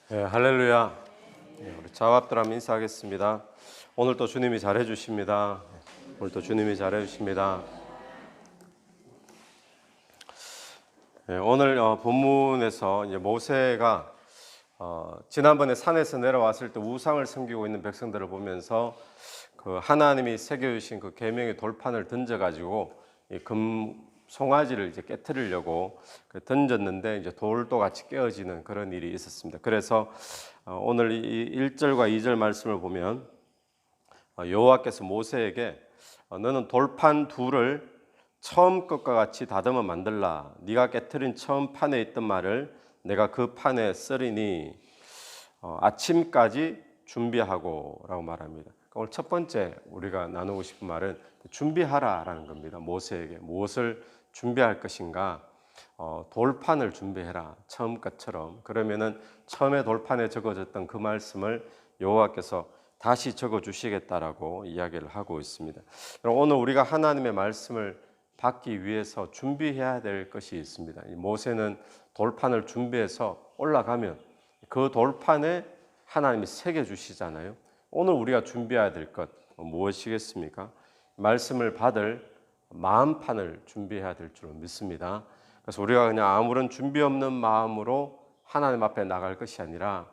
네, 할렐루야. 네, 우리 자합들 한번 인사하겠습니다. 오늘도 주님이 잘해 주십니다. 오늘도 주님이 잘해 주십니다. 네, 오늘 본문에서 이제 모세가 지난번에 산에서 내려왔을 때 우상을 섬기고 있는 백성들을 보면서 그 하나님이 새겨주신 그 계명의 돌판을 던져가지고 이 송아지를 이제 깨트리려고 던졌는데 이제 돌도 같이 깨어지는 그런 일이 있었습니다. 그래서 오늘 이 1절과 2절 말씀을 보면 여호와께서 모세에게 너는 돌판 둘을 처음 것과 같이 다듬어 만들라. 네가 깨트린 처음 판에 있던 말을 내가 그 판에 쓰리니 아침까지 준비하고 라고 말합니다. 오늘 첫 번째 우리가 나누고 싶은 말은 준비하라라는 겁니다. 모세에게 무엇을 준비할 것인가? 돌판을 준비해라. 처음 것처럼. 그러면은 처음에 돌판에 적어졌던 그 말씀을 여호와께서 다시 적어 주시겠다라고 이야기를 하고 있습니다. 오늘 우리가 하나님의 말씀을 받기 위해서 준비해야 될 것이 있습니다. 모세는 돌판을 준비해서 올라가면 그 돌판에 하나님이 새겨 주시잖아요. 오늘 우리가 준비해야 될 것 무엇이겠습니까? 말씀을 받을 마음판을 준비해야 될 줄 믿습니다. 그래서 우리가 그냥 아무런 준비 없는 마음으로 하나님 앞에 나갈 것이 아니라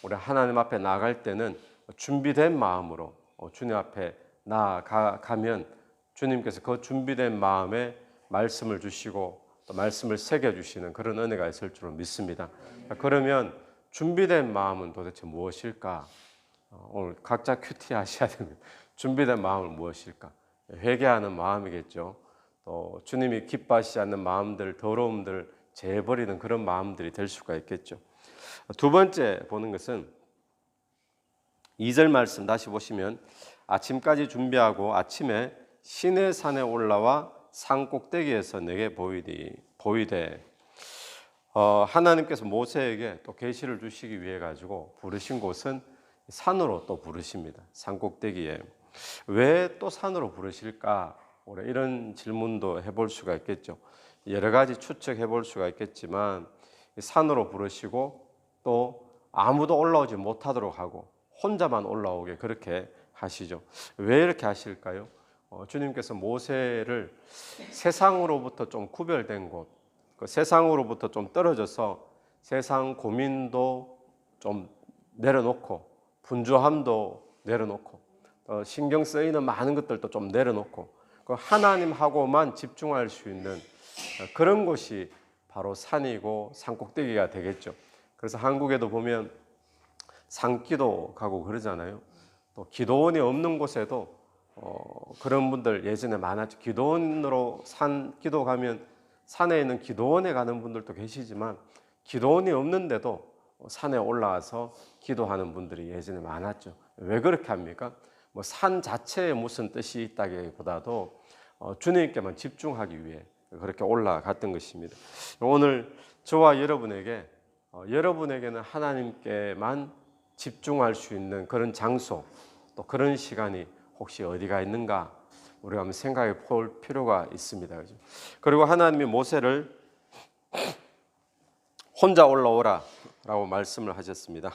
우리 하나님 앞에 나갈 때는 준비된 마음으로 주님 앞에 나아가면 주님께서 그 준비된 마음에 말씀을 주시고 또 말씀을 새겨 주시는 그런 은혜가 있을 줄 믿습니다. 그러면 준비된 마음은 도대체 무엇일까? 오늘 각자 큐티 하셔야 됩니다. 준비된 마음은 무엇일까? 회개하는 마음이겠죠. 또 주님이 기뻐하시지 않는 마음들, 더러움들 제해버리는 그런 마음들이 될 수가 있겠죠. 두 번째 보는 것은 2절 말씀 다시 보시면 아침까지 준비하고 아침에 시내산에 올라와 산 꼭대기에서 내게 보이되 하나님께서 모세에게 또 계시를 주시기 위해 가지고 부르신 곳은 산으로 또 부르십니다. 산 꼭대기에. 왜 또 산으로 부르실까? 이런 질문도 해볼 수가 있겠죠. 여러 가지 추측해 볼 수가 있겠지만 산으로 부르시고 또 아무도 올라오지 못하도록 하고 혼자만 올라오게 그렇게 하시죠. 왜 이렇게 하실까요? 주님께서 모세를 세상으로부터 좀 구별된 곳, 그 세상으로부터 좀 떨어져서 세상 고민도 좀 내려놓고 분주함도 내려놓고 신경 쓰이는 많은 것들도 좀 내려놓고 그 하나님하고만 집중할 수 있는 그런 곳이 바로 산이고 산꼭대기가 되겠죠. 그래서 한국에도 보면 산기도 가고 그러잖아요. 또 기도원이 없는 곳에도 그런 분들 예전에 많았죠. 기도원으로 산 기도 가면 산에 있는 기도원에 가는 분들도 계시지만 기도원이 없는데도 산에 올라와서 기도하는 분들이 예전에 많았죠. 왜 그렇게 합니까? 뭐 산 자체에 무슨 뜻이 있다기보다도 주님께만 집중하기 위해 그렇게 올라갔던 것입니다. 오늘 저와 여러분에게는 하나님께만 집중할 수 있는 그런 장소 또 그런 시간이 혹시 어디가 있는가 우리가 한번 생각해 볼 필요가 있습니다. 그리고 하나님이 모세를 혼자 올라오라 라고 말씀을 하셨습니다.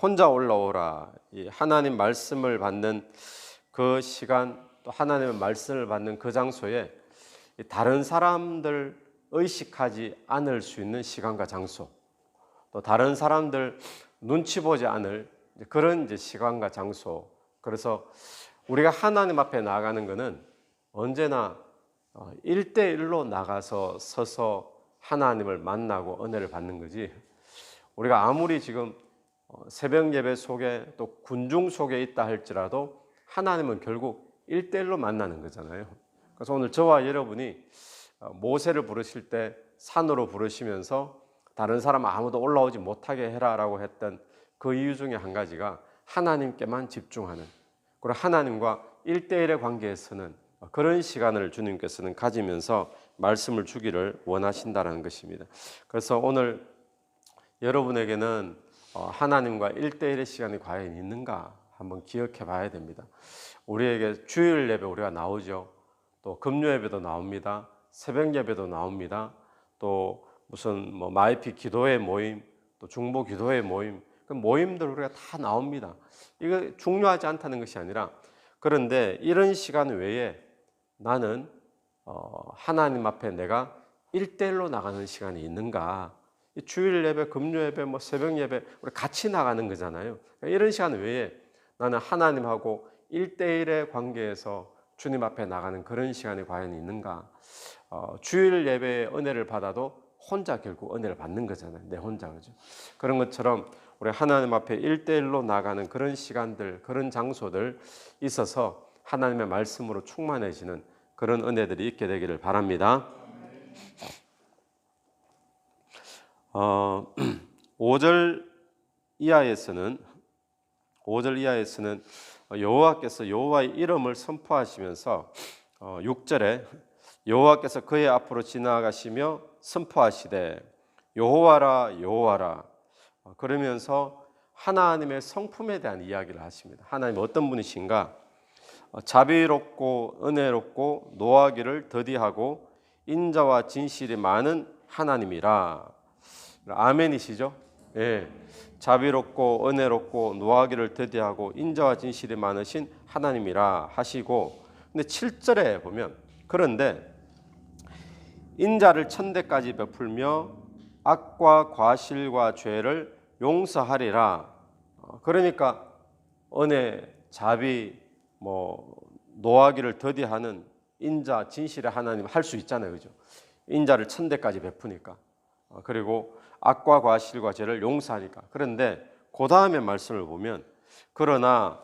혼자 올라오라. 하나님 말씀을 받는 그 시간 또 하나님의 말씀을 받는 그 장소에 다른 사람들 의식하지 않을 수 있는 시간과 장소 또 다른 사람들 눈치 보지 않을 그런 이제 시간과 장소. 그래서 우리가 하나님 앞에 나가는 것은 언제나 1대1로 나가서 서서 하나님을 만나고 은혜를 받는 거지. 우리가 아무리 지금 새벽 예배 속에 또 군중 속에 있다 할지라도 하나님은 결국 1대1로 만나는 거잖아요. 그래서 오늘 저와 여러분이 모세를 부르실 때 산으로 부르시면서 다른 사람 아무도 올라오지 못하게 해라라고 했던 그 이유 중에 한 가지가 하나님께만 집중하는 그리고 하나님과 1대1의 관계에서는 그런 시간을 주님께서는 가지면서 말씀을 주기를 원하신다는 것입니다. 그래서 오늘 여러분에게는 하나님과 1대1의 시간이 과연 있는가 한번 기억해 봐야 됩니다. 우리에게 주일 예배 우리가 나오죠. 또 금요 예배도 나옵니다. 새벽 예배도 나옵니다. 또 무슨 마이피 기도회 모임 또 중보 기도회 모임, 그 모임들 우리가 다 나옵니다. 이거 중요하지 않다는 것이 아니라, 그런데 이런 시간 외에 나는 하나님 앞에 내가 1대1로 나가는 시간이 있는가? 주일 예배, 금요 예배, 새벽 예배 우리 같이 나가는 거잖아요. 이런 시간 외에 나는 하나님하고 1대1의 관계에서 주님 앞에 나가는 그런 시간이 과연 있는가? 주일 예배의 은혜를 받아도 혼자 결국 은혜를 받는 거잖아요. 내 혼자, 그죠? 그런 것처럼 우리 하나님 앞에 1대1로 나가는 그런 시간들, 그런 장소들 있어서 하나님의 말씀으로 충만해지는 그런 은혜들이 있게 되기를 바랍니다. 5절 이하에서는 여호와께서 여호와의 이름을 선포하시면서 6절에 여호와께서 그의 앞으로 지나가시며 선포하시되 여호와라 여호와라, 그러면서 하나님의 성품에 대한 이야기를 하십니다. 하나님 어떤 분이신가? 자비롭고 은혜롭고 노하기를 더디하고 인자와 진실이 많은 하나님이라. 아멘이시죠? 예. 자비롭고 은혜롭고 노하기를 더디하고 인자와 진실이 많으신 하나님이라 하시고, 근데 7절에 보면 그런데 인자를 천대까지 베풀며 악과 과실과 죄를 용서하리라. 그러니까 은혜, 자비, 노하기를 더디하는 인자, 진실의 하나님 할 수 있잖아요, 그죠? 인자를 천대까지 베푸니까. 그리고 악과 과실과 죄를 용서하니까. 그런데 그 다음에 말씀을 보면 그러나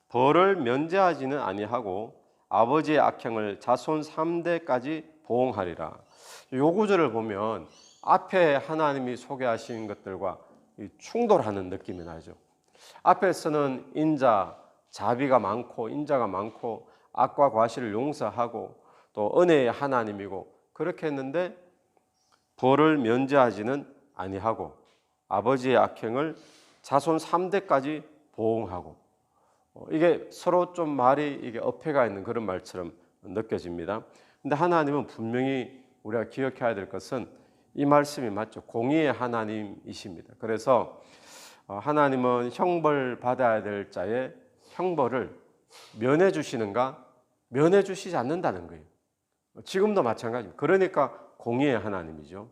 벌을 면제하지는 아니하고 아버지의 악행을 자손 3대까지 보응하리라. 요 구절을 보면 앞에 하나님이 소개하신 것들과 충돌하는 느낌이 나죠. 앞에서는 인자, 자비가 많고 인자가 많고 악과 과실을 용서하고 또 은혜의 하나님이고 그렇게 했는데, 벌을 면제하지는 아니하고 아버지의 악행을 자손 3대까지 보응하고, 이게 서로 좀 말이 이게 어폐가 있는 그런 말처럼 느껴집니다. 근데 하나님은 분명히 우리가 기억해야 될 것은 이 말씀이 맞죠. 공의의 하나님이십니다. 그래서 하나님은 형벌 받아야 될 자의 형벌을 면해 주시는가? 면해 주시지 않는다는 거예요. 지금도 마찬가지입니다. 그러니까 공의의 하나님이죠.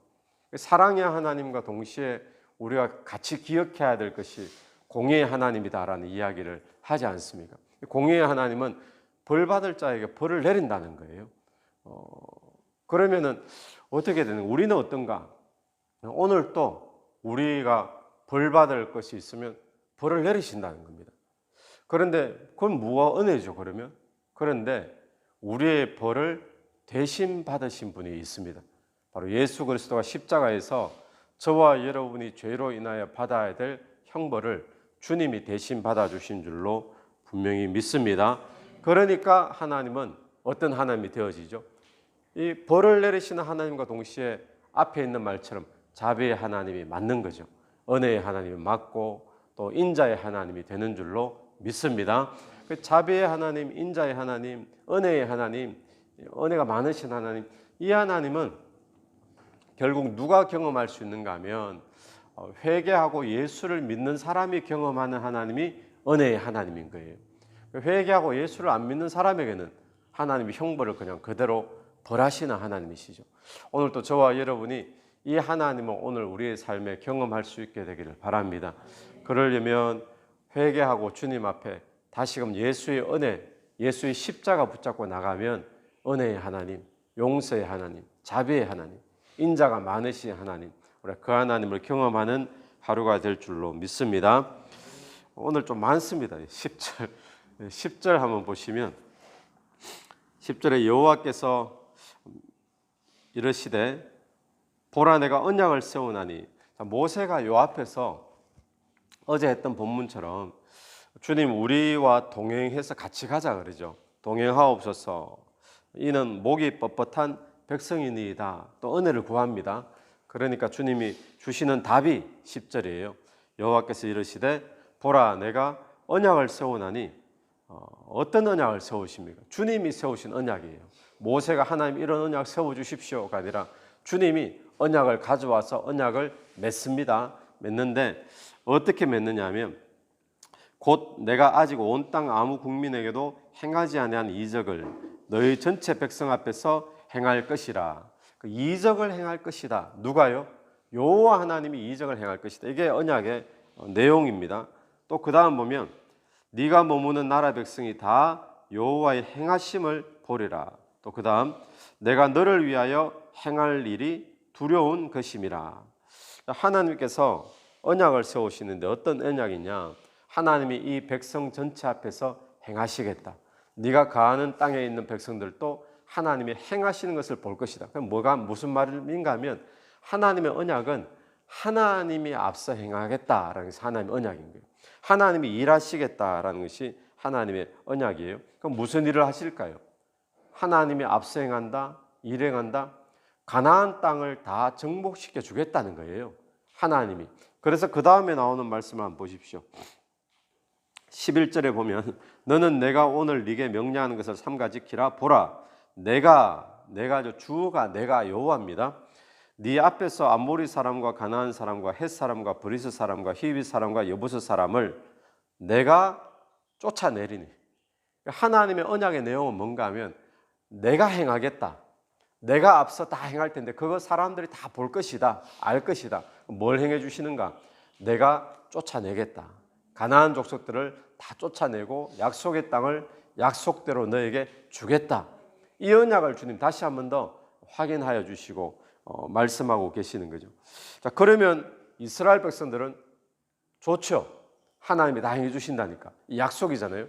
사랑의 하나님과 동시에 우리가 같이 기억해야 될 것이 공의의 하나님이다라는 이야기를 하지 않습니까? 공의의 하나님은 벌 받을 자에게 벌을 내린다는 거예요. 그러면은 어떻게 되는? 우리는 어떤가? 오늘 또 우리가 벌 받을 것이 있으면 벌을 내리신다는 겁니다. 그런데 그건 무엇 은혜죠, 그러면? 그런데 우리의 벌을 대신 받으신 분이 있습니다. 바로 예수 그리스도가 십자가에서 저와 여러분이 죄로 인하여 받아야 될 형벌을 주님이 대신 받아주신 줄로 분명히 믿습니다. 그러니까 하나님은 어떤 하나님이 되어지죠? 이 벌을 내리시는 하나님과 동시에 앞에 있는 말처럼 자비의 하나님이 맞는 거죠. 은혜의 하나님이 맞고 또 인자의 하나님이 되는 줄로 믿습니다. 자비의 하나님, 인자의 하나님, 은혜의 하나님, 은혜가 많으신 하나님, 이 하나님은 결국 누가 경험할 수 있는가 하면 회개하고 예수를 믿는 사람이 경험하는 하나님이 은혜의 하나님인 거예요. 회개하고 예수를 안 믿는 사람에게는 하나님이 형벌을 그냥 그대로 벌하시는 하나님이시죠. 오늘 또 저와 여러분이 이 하나님을 오늘 우리의 삶에 경험할 수 있게 되기를 바랍니다. 그러려면 회개하고 주님 앞에 다시금 예수의 은혜, 예수의 십자가 붙잡고 나가면 은혜의 하나님, 용서의 하나님, 자비의 하나님, 인자가 많으신 하나님, 우리가 그 하나님을 경험하는 하루가 될 줄로 믿습니다. 오늘 좀 많습니다. 10절 한번 보시면 10절에 여호와께서 이르시되 보라 내가 언약을 세우나니, 모세가 요 앞에서 어제 했던 본문처럼 주님 우리와 동행해서 같이 가자 그러죠. 동행하옵소서. 이는 목이 뻣뻣한 백성이니이다. 또 은혜를 구합니다. 그러니까 주님이 주시는 답이 10절이에요. 여호와께서 이르시되 보라 내가 언약을 세우나니, 어떤 언약을 세우십니까? 주님이 세우신 언약이에요. 모세가 하나님 이런 언약 세워주십시오가 아니라 주님이 언약을 가져와서 언약을 맺습니다. 맺는데 어떻게 맺느냐 하면 곧 내가 아직 온 땅 아무 국민에게도 행하지 아니한 이적을 너희 전체 백성 앞에서 행할 것이라. 그 이적을 행할 것이다. 누가요? 여호와 하나님이 이적을 행할 것이다. 이게 언약의 내용입니다. 또 그 다음 보면 네가 머무는 나라 백성이 다 여호와의 행하심을 보리라. 또 그 다음 내가 너를 위하여 행할 일이 두려운 것임이라. 하나님께서 언약을 세우시는데 어떤 언약이냐? 하나님이 이 백성 전체 앞에서 행하시겠다. 네가 가는 땅에 있는 백성들도 하나님이 행하시는 것을 볼 것이다. 그럼 뭐가 무슨 말인가 하면 하나님의 언약은 하나님이 앞서 행하겠다라는 것이 하나님의 언약인 거예요. 하나님이 일하시겠다라는 것이 하나님의 언약이에요. 그럼 무슨 일을 하실까요? 하나님이 앞서 행한다, 일행한다, 가나안 땅을 다 정복시켜 주겠다는 거예요. 하나님이. 그래서 그 다음에 나오는 말씀을 한번 보십시오. 11절에 보면 너는 내가 오늘 네게 명령하는 것을 삼가 지키라. 보라, 내가 주가 내가 여호와입니다. 네 앞에서 암모리 사람과 가나안 사람과 헷 사람과 브리스 사람과 히비 사람과 여부스 사람을 내가 쫓아내리니. 하나님의 언약의 내용은 뭔가 하면 내가 행하겠다. 내가 앞서 다 행할 텐데 그거 사람들이 다 볼 것이다. 알 것이다. 뭘 행해 주시는가? 내가 쫓아내겠다. 가나안 족속들을 다 쫓아내고 약속의 땅을 약속대로 너에게 주겠다. 이 언약을 주님 다시 한 번 더 확인하여 주시고 말씀하고 계시는 거죠. 자, 그러면 이스라엘 백성들은 좋죠. 하나님이 다 행해 주신다니까. 이 약속이잖아요.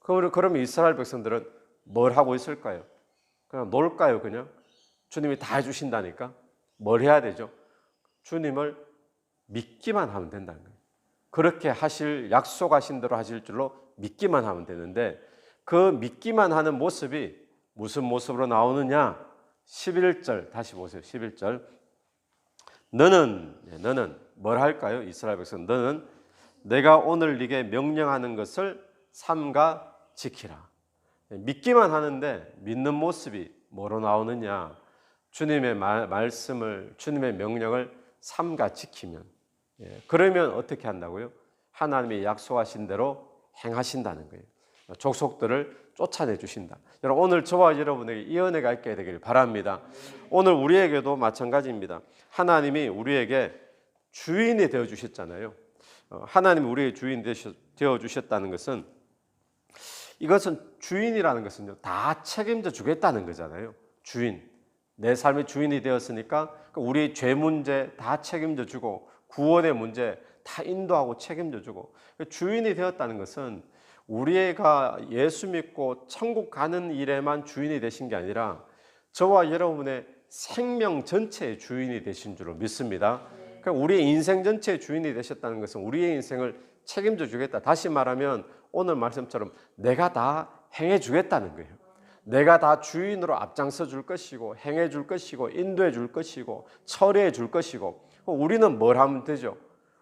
그러면 이스라엘 백성들은 뭘 하고 있을까요? 그냥 놀까요? 그냥? 주님이 다 해주신다니까? 뭘 해야 되죠? 주님을 믿기만 하면 된다는 거예요. 그렇게 약속하신 대로 하실 줄로 믿기만 하면 되는데 그 믿기만 하는 모습이 무슨 모습으로 나오느냐? 11절 다시 보세요. 11절 너는 뭘 할까요? 이스라엘 백성 너는 내가 오늘 네게 명령하는 것을 삼가 지키라. 믿기만 하는데 믿는 모습이 뭐로 나오느냐? 주님의 말씀을 주님의 명령을 삼가 지키면 그러면 어떻게 한다고요? 하나님이 약속하신 대로 행하신다는 거예요. 족속들을 쫓아내 주신다. 여러분 오늘 저와 여러분에게 이 은혜가 있게 되기를 바랍니다. 오늘 우리에게도 마찬가지입니다. 하나님이 우리에게 주인이 되어 주셨잖아요. 하나님이 우리의 주인 되어 주셨다는 것은 이것은 주인이라는 것은요 다 책임져 주겠다는 거잖아요. 주인, 내 삶의 주인이 되었으니까 우리의 죄 문제 다 책임져 주고 구원의 문제 다 인도하고 책임져 주고 주인이 되었다는 것은 우리가 예수 믿고 천국 가는 일에만 주인이 되신 게 아니라 저와 여러분의 생명 전체의 주인이 되신 줄로 믿습니다. 그러니까 우리의 인생 전체의 주인이 되셨다는 것은 우리의 인생을 책임져 주겠다. 다시 말하면 오늘 말씀처럼 내가 다 행해 주겠다는 거예요. 내가 다 주인으로 앞장서 줄 것이고 행해 줄 것이고 인도해 줄 것이고 처리해 줄 것이고 우리는 뭘 하면 되죠?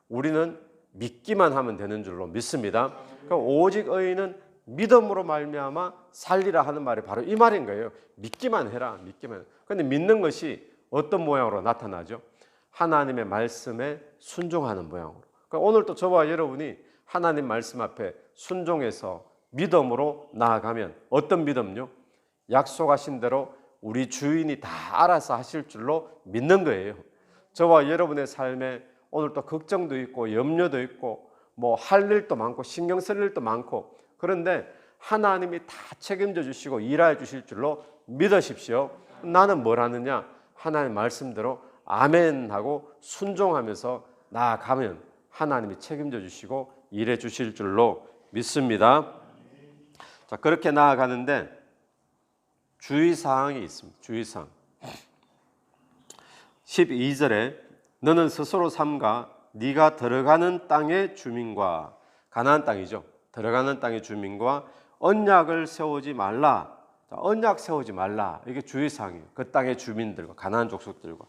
우리는 믿기만 하면 되는 줄로 믿습니다. 그러니까 오직 의인은 믿음으로 말미암아 살리라 하는 말이 바로 이 말인 거예요. 믿기만 해라. 믿기만. 그런데 믿는 것이 어떤 모양으로 나타나죠? 하나님의 말씀에 순종하는 모양으로. 그러니까 오늘 또 저와 여러분이 하나님 말씀 앞에 순종해서 믿음으로 나아가면 어떤 믿음요? 약속하신 대로 우리 주인이 다 알아서 하실 줄로 믿는 거예요. 저와 여러분의 삶에 오늘 또 걱정도 있고 염려도 있고 뭐 할 일도 많고 신경 쓸 일도 많고 그런데 하나님이 다 책임져 주시고 일하여 주실 줄로 믿으십시오. 나는 뭘 하느냐? 하나님 말씀대로 아멘 하고 순종하면서 나아가면 하나님이 책임져 주시고 일해 주실 줄로 믿습니다. 자, 그렇게 나아가는데 주의사항이 있습니다. 주의사항. 12절에 너는 스스로 삼가 네가 들어가는 땅의 주민과 가나안 땅이죠. 들어가는 땅의 주민과 언약을 세우지 말라. 자, 언약 세우지 말라. 이게 주의사항이에요. 그 땅의 주민들과 가나안 족속들과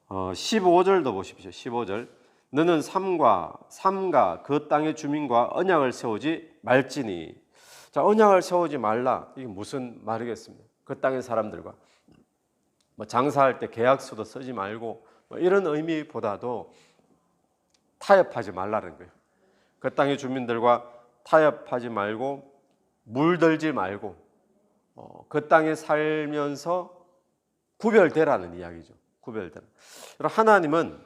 15절도 보십시오. 15절 너는 삼가 그 땅의 주민과 언약을 세우지 말지니. 자, 언약을 세우지 말라. 이게 무슨 말이겠습니까? 그 땅의 사람들과 뭐 장사할 때 계약서도 쓰지 말고 뭐 이런 의미보다도 타협하지 말라는 거예요. 그 땅의 주민들과 타협하지 말고 물들지 말고 그 땅에 살면서 구별되라는 이야기죠. 구별되라. 하나님은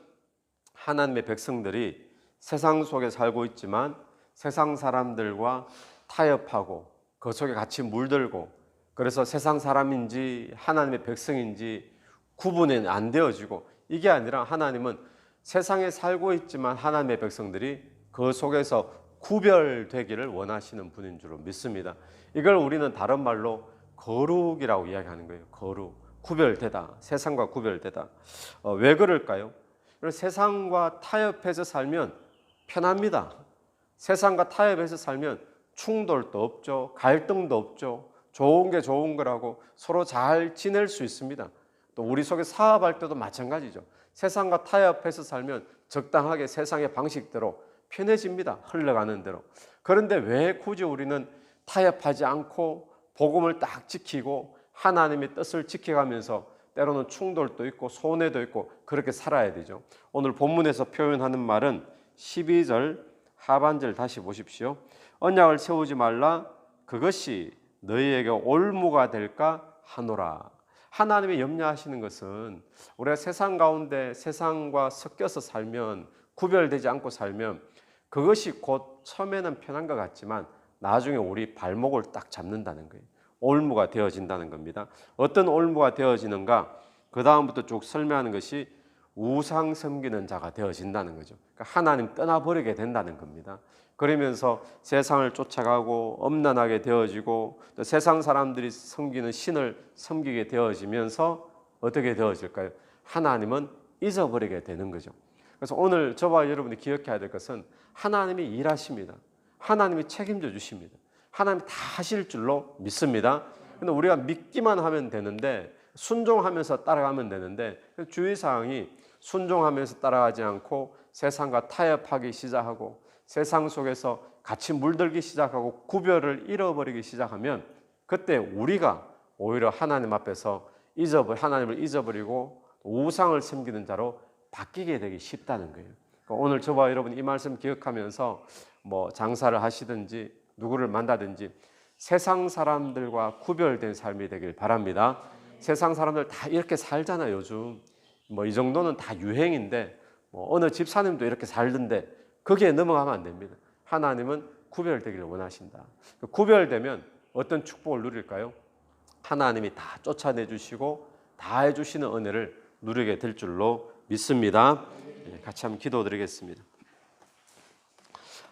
하나님의 백성들이 세상 속에 살고 있지만 세상 사람들과 타협하고 그 속에 같이 물들고 그래서 세상 사람인지 하나님의 백성인지 구분이 안 되어지고 이게 아니라 하나님은 세상에 살고 있지만 하나님의 백성들이 그 속에서 구별되기를 원하시는 분인 줄 믿습니다. 이걸 우리는 다른 말로 거룩이라고 이야기하는 거예요. 거룩, 구별되다, 세상과 구별되다. 왜 그럴까요? 세상과 타협해서 살면 편합니다. 세상과 타협해서 살면 충돌도 없죠. 갈등도 없죠. 좋은 게 좋은 거라고 서로 잘 지낼 수 있습니다. 또 우리 속에 사업할 때도 마찬가지죠. 세상과 타협해서 살면 적당하게 세상의 방식대로 편해집니다. 흘러가는 대로. 그런데 왜 굳이 우리는 타협하지 않고 복음을 딱 지키고 하나님의 뜻을 지켜가면서 때로는 충돌도 있고 손해도 있고 그렇게 살아야 되죠. 오늘 본문에서 표현하는 말은 12절 하반절 다시 보십시오. 언약을 세우지 말라 그것이 너희에게 올무가 될까 하노라. 하나님이 염려하시는 것은 우리가 세상 가운데 세상과 섞여서 살면 구별되지 않고 살면 그것이 곧 처음에는 편한 것 같지만 나중에 우리 발목을 딱 잡는다는 거예요. 올무가 되어진다는 겁니다. 어떤 올무가 되어지는가? 그 다음부터 쭉 설명하는 것이 우상 섬기는 자가 되어진다는 거죠. 그러니까 하나님 떠나버리게 된다는 겁니다. 그러면서 세상을 쫓아가고 엄난하게 되어지고 또 세상 사람들이 섬기는 신을 섬기게 되어지면서 어떻게 되어질까요? 하나님은 잊어버리게 되는 거죠. 그래서 오늘 저와 여러분이 기억해야 될 것은 하나님이 일하십니다. 하나님이 책임져 주십니다. 하나님이 다 하실 줄로 믿습니다. 근데 우리가 믿기만 하면 되는데 순종하면서 따라가면 되는데 주의사항이 순종하면서 따라가지 않고 세상과 타협하기 시작하고 세상 속에서 같이 물들기 시작하고 구별을 잃어버리기 시작하면 그때 우리가 오히려 하나님 앞에서 하나님을 잊어버리고 우상을 섬기는 자로 바뀌게 되기 쉽다는 거예요. 그러니까 오늘 저와 여러분 이 말씀 기억하면서 장사를 하시든지 누구를 만나든지 세상 사람들과 구별된 삶이 되길 바랍니다. 세상 사람들 다 이렇게 살잖아요. 요즘 이 정도는 다 유행인데 어느 집사님도 이렇게 살던데 거기에 넘어가면 안 됩니다. 하나님은 구별되기를 원하신다. 구별되면 어떤 축복을 누릴까요? 하나님이 다 쫓아내 주시고 다 해주시는 은혜를 누리게 될 줄로 믿습니다. 같이 한번 기도드리겠습니다.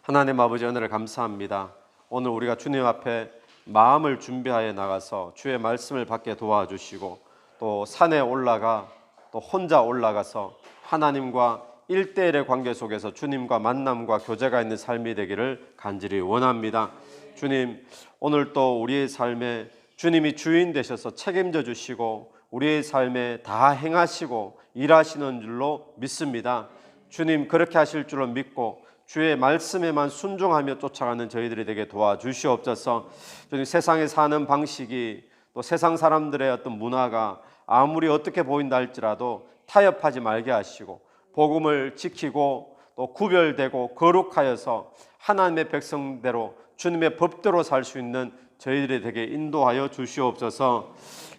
하나님 아버지 은혜를 감사합니다. 오늘 우리가 주님 앞에 마음을 준비하여 나가서 주의 말씀을 받게 도와주시고 또 산에 올라가 또 혼자 올라가서 하나님과 1대1의 관계 속에서 주님과 만남과 교제가 있는 삶이 되기를 간절히 원합니다. 주님, 오늘 또 우리의 삶에 주님이 주인 되셔서 책임져 주시고 우리의 삶에 다 행하시고 일하시는 줄로 믿습니다. 주님 그렇게 하실 줄로 믿고 주의 말씀에만 순종하며 쫓아가는 저희들이 되게 도와주시옵소서. 주님 세상에 사는 방식이 또 세상 사람들의 어떤 문화가 아무리 어떻게 보인다 할지라도 타협하지 말게 하시고 복음을 지키고 또 구별되고 거룩하여서 하나님의 백성대로 주님의 법대로 살 수 있는 저희들이 되게 인도하여 주시옵소서.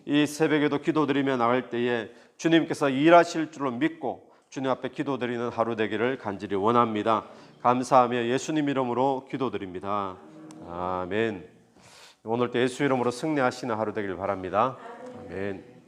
이 새벽에도 기도드리며 나갈 때에 주님께서 일하실 줄로 믿고 주님 앞에 기도드리는 하루 되기를 간절히 원합니다. 감사하며 예수님 이름으로 기도드립니다. 아멘. 오늘도 예수 이름으로 승리하시는 하루 되길 바랍니다. 아멘.